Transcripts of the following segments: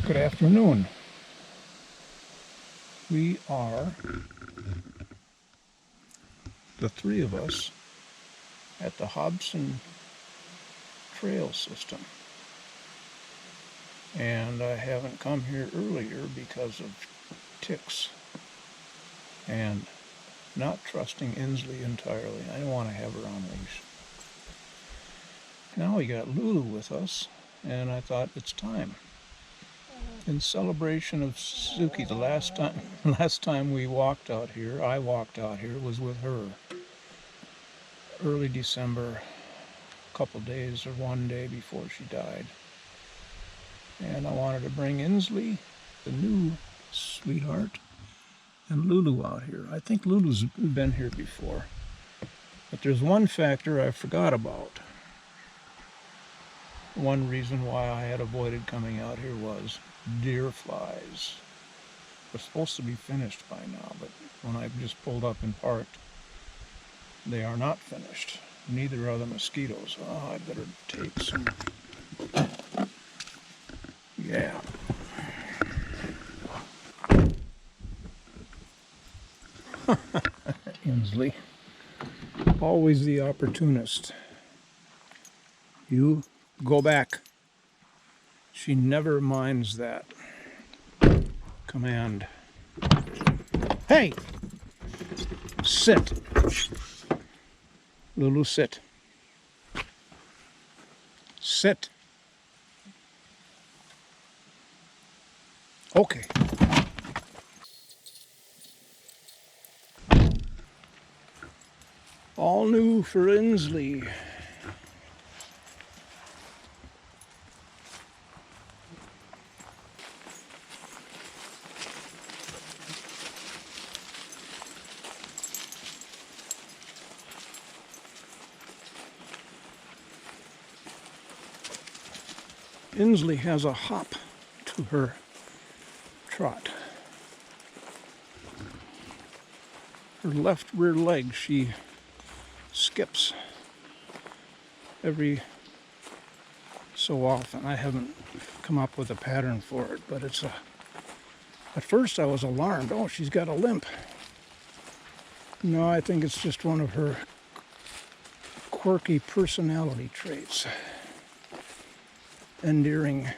Good afternoon. We are, the three of us, at the Hobson trail system. And I haven't come here earlier because of ticks and not trusting Insley entirely. I don't want to have her on leash. Now we got Lulu with us, and I thought it's time. In celebration of Suzuki, the last time we walked out here, I walked out here, was with her. Early December, a couple days or one day before she died. And I wanted to bring Insley, the new sweetheart, and Lulu out here. I think Lulu's been here before. But there's one factor I forgot about. One reason why I had avoided coming out here was deer flies. They're supposed to be finished by now, but when I just pulled up and parked, they are not finished. Neither are the mosquitoes. Oh, I better take some. Yeah. Insley. Always the opportunist. You go back. She never minds that command. Hey! Sit. Lulu, sit. Sit. Okay. All new for Insley. Insley has a hop to her trot. Her left rear leg, she skips every so often. I haven't come up with a pattern for it, but it's at first I was alarmed. Oh, she's got a limp. No, I think it's just one of her quirky personality traits. Endearing.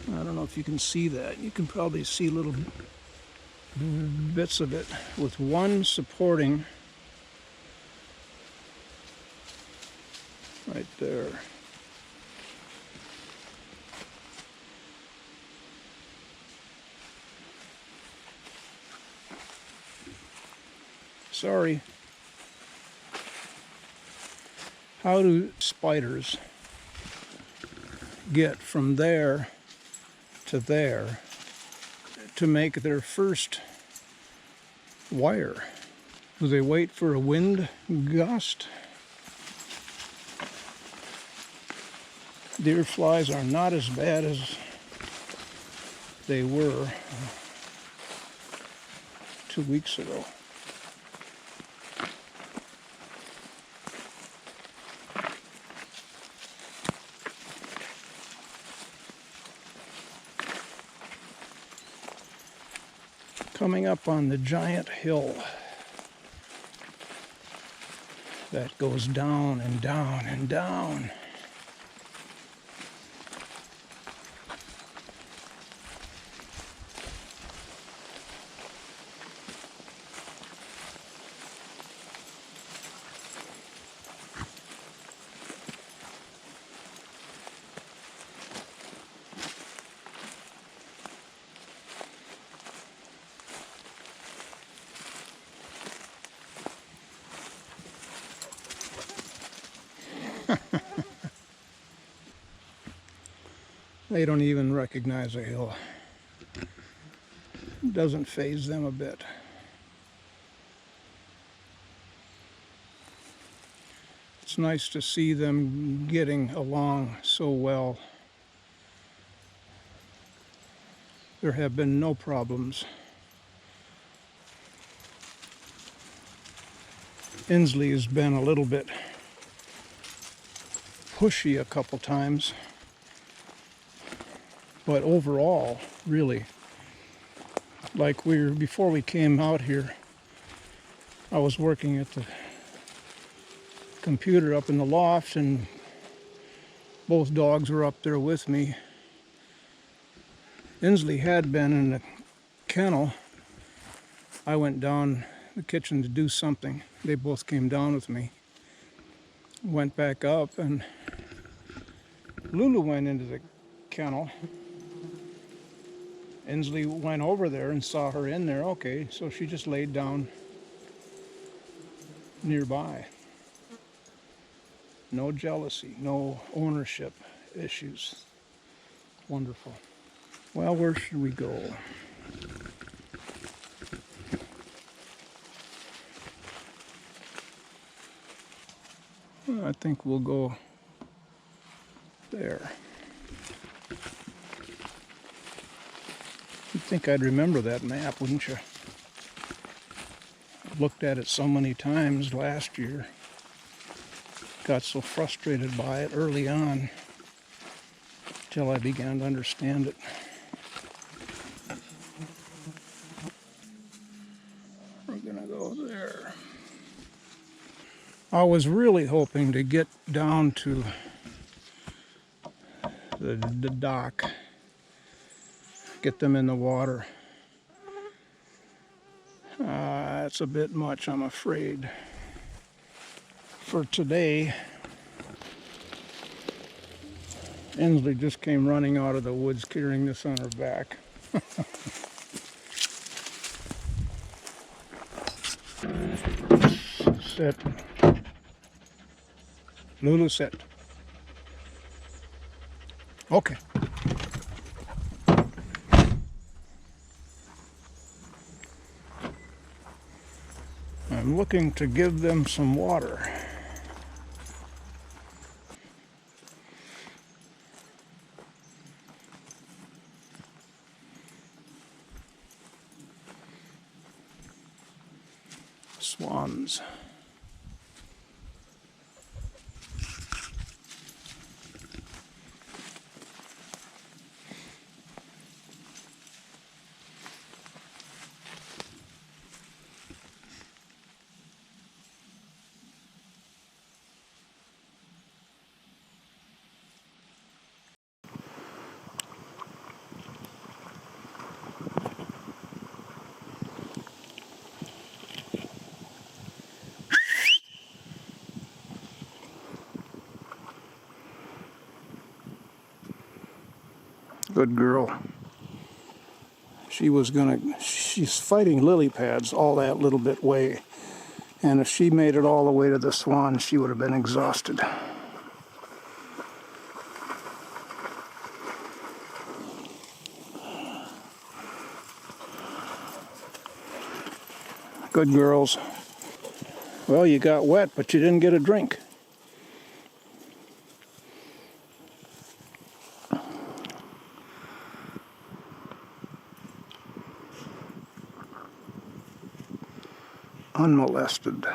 I don't know if you can see that. You can probably see little bits of it with one supporting right there. Sorry. How do spiders get from there to there to make their first wire? Do they wait for a wind gust? Deer flies are not as bad as they were 2 weeks ago. Coming up on the giant hill that goes down and down and down. They don't even recognize a hill. It doesn't faze them a bit. It's nice to see them getting along so well There have been no problems. Insley has been a little bit pushy a couple times, but overall, really, like before we came out here, I was working at the computer up in the loft, and both dogs were up there with me. Insley had been in the kennel. I went down the kitchen to do something. They both came down with me. Went back up, and Lulu went into the kennel. Insley went over there and saw her in there. Okay, so she just laid down nearby. No jealousy, no ownership issues. Wonderful. Well, where should we go? I think we'll go there. You'd think I'd remember that map, wouldn't you? I looked at it so many times last year. Got so frustrated by it early on till I began to understand it. We're gonna go there. I was really hoping to get down to the dock, get them in the water. It's a bit much, I'm afraid. For today, Insley just came running out of the woods carrying this on her back. Sit. Lulu, sit. Okay. I'm looking to give them some water. Swans. Good girl. She's fighting lily pads all that little bit way. And if she made it all the way to the Swan, she would have been exhausted. Good girls. Well, you got wet, but you didn't get a drink. Unmolested.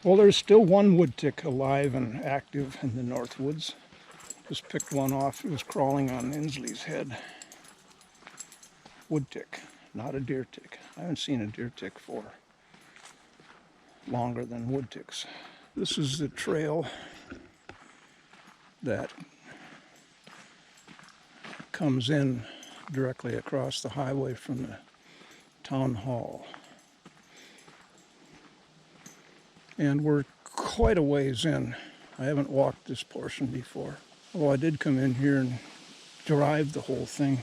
Well, there's still one wood tick alive and active in the North Woods. Just picked one off. It was crawling on Insley's head. Wood tick, not a deer tick. I haven't seen a deer tick for longer than wood ticks. This is the trail that comes in directly across the highway from the town hall. And we're quite a ways in. I haven't walked this portion before. Well, I did come in here and drive the whole thing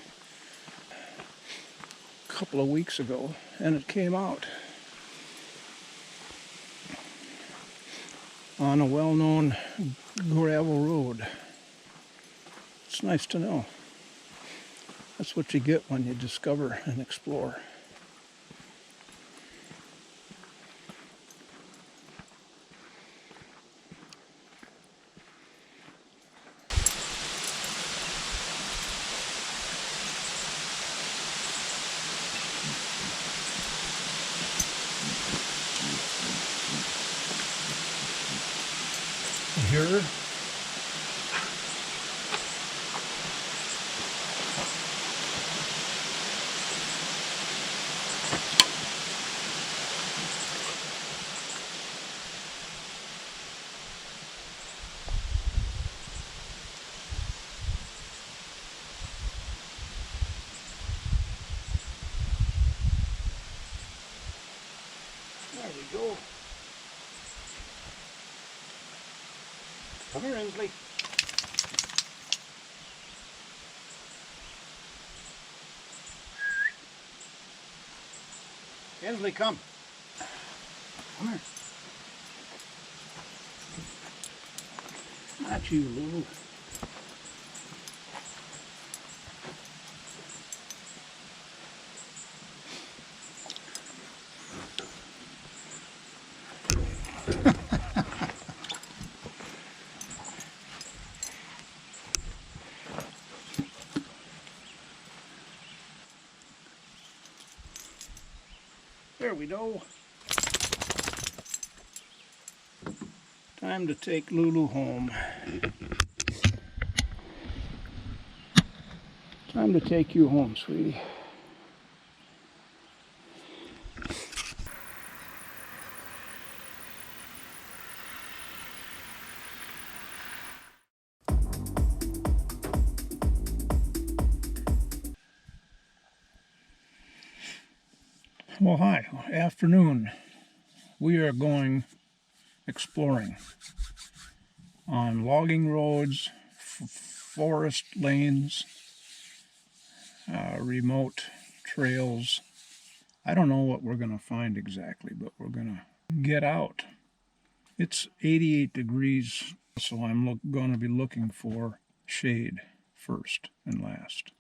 a couple of weeks ago, and it came out on a well-known gravel road. It's nice to know. That's what you get when you discover and explore. Here. There we go. Come here, Insley. Insley, come. Come here. Not you, Lulu. There we go. Time to take Lulu home. Time to take you home, sweetie. Well, hi. Afternoon. We are going exploring on logging roads, forest lanes, remote trails. I don't know what we're going to find exactly, but we're going to get out. It's 88 degrees, so I'm going to be looking for shade first and last.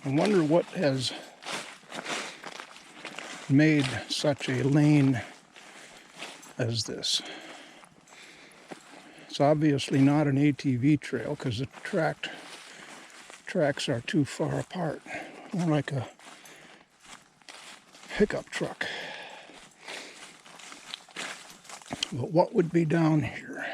I wonder what has made such a lane as this. It's obviously not an ATV trail because the tracks are too far apart. More like a pickup truck. But what would be down here?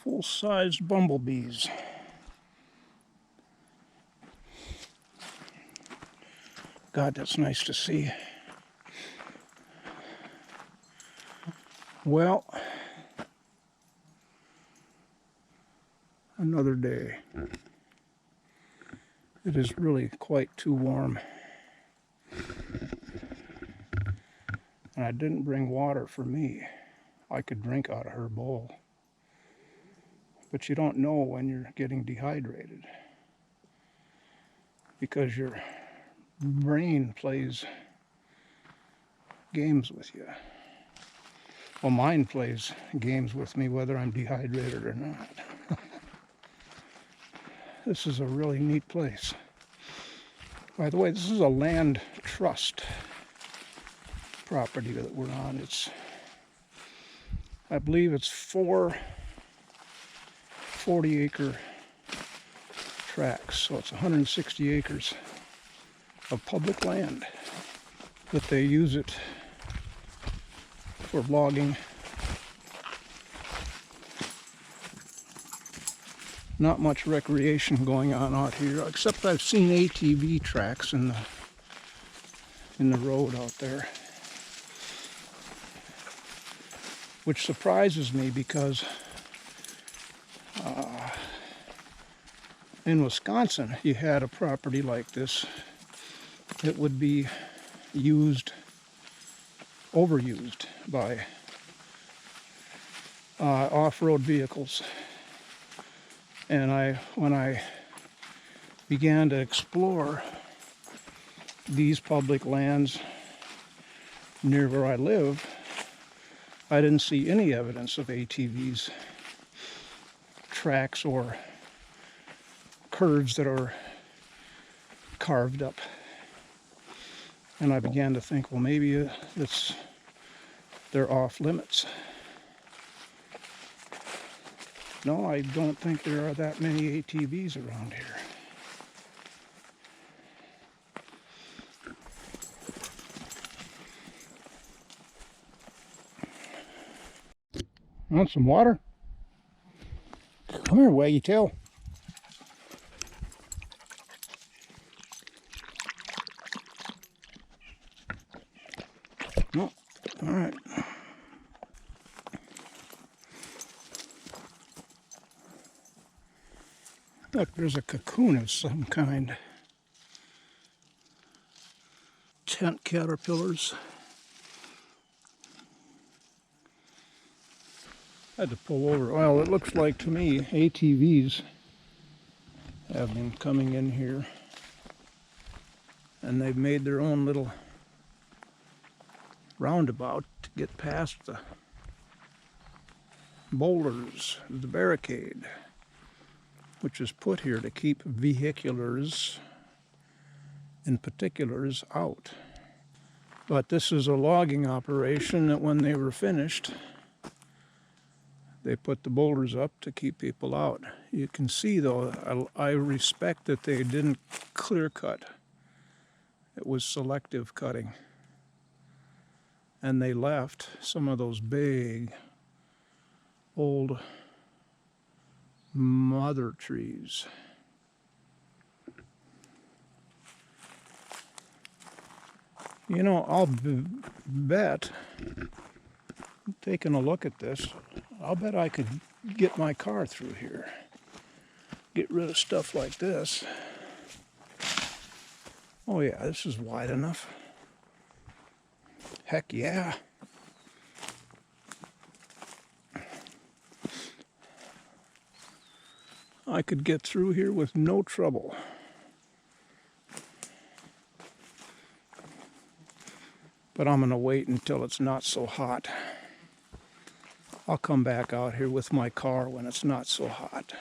Full-sized bumblebees. God, that's nice to see. Well, another day. It is really quite too warm. And I didn't bring water for me. I could drink out of her bowl. But you don't know when you're getting dehydrated, because your brain plays games with you. Well, mine plays games with me whether I'm dehydrated or not. This is a really neat place. By the way, this is a land trust property that we're on. I believe it's 4 40-acre tracts, so it's 160 acres of public land that they use it for logging. Not much recreation going on out here, except I've seen ATV tracks in the road out there, which surprises me because in Wisconsin, you had a property like this, it would be overused by off-road vehicles. And when I began to explore these public lands near where I live, I didn't see any evidence of ATVs, tracks, or curves that are carved up. And I began to think, well, maybe they're off limits. No, I don't think there are that many ATVs around here. Want some water? Come here, waggy tail. No, all right. Look, there's a cocoon of some kind. Tent caterpillars. I had to pull over. Well, it looks like to me ATVs have been coming in here, and they've made their own little roundabout to get past the boulders, the barricade, which is put here to keep vehiculars in particulars out. But this is a logging operation that when they were finished, they put the boulders up to keep people out. You can see though, I respect that they didn't clear cut. It was selective cutting. And they left some of those big old mother trees. You know, I'll bet, taking a look at this, I'll bet I could get my car through here. Get rid of stuff like this. Oh yeah, this is wide enough. Heck yeah. I could get through here with no trouble. But I'm gonna wait until it's not so hot. I'll come back out here with my car when it's not so hot.